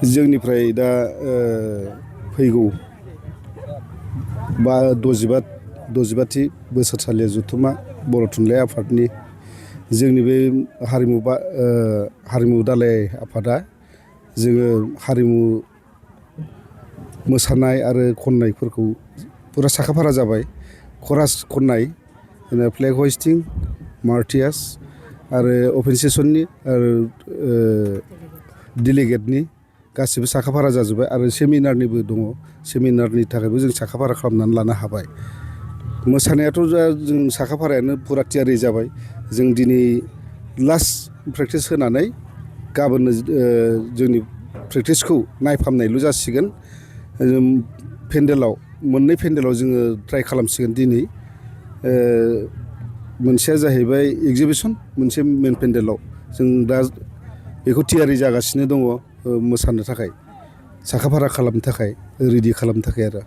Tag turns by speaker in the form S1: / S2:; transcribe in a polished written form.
S1: जोंनिफ्राय दा फैगौ 65थि बोसोरसालिया जथुम्मा बर' थुनलाइ आफादनि जोंनि बे हारिमु दालाइ आफादा जोङो हारिमु मोसानाय आरो खननायफोरखौ फुरा साखाफारा जाबाय। खरास खननाय, फ्लेग हइस्टिं, मार्टियास आरो अपेन सेसननि आरो डेलिगेटनि गासिबो साखाफारा जाजोब्बाय आरो सेमिनारनिबो दङ। सेमिनारनि थाखायबो जों साखाफारा खालामनानै लानो हाबाय। मोसानायाथ' जों साखाफारायानो फुरा थियारि जाबाय। जों दिनै लास्ट प्रेक्टिस होनानै गाबोननो जोंनि प्रेक्टिसखौ नायफामनायल' जासिगोन। मोननै पेन्डेलाव जोङो ट्राइ खालामसिगोन दिनै। मोनसेया जाहैबाय एगजिबिसन, मोनसे मेन पेन्डेलाव जों दा बेखौ थियारि जागासिनो दङ मोसानो थाखाय, साखाफारा खालामनो थाखाय, रेडि खालामनो थाखाय आरो।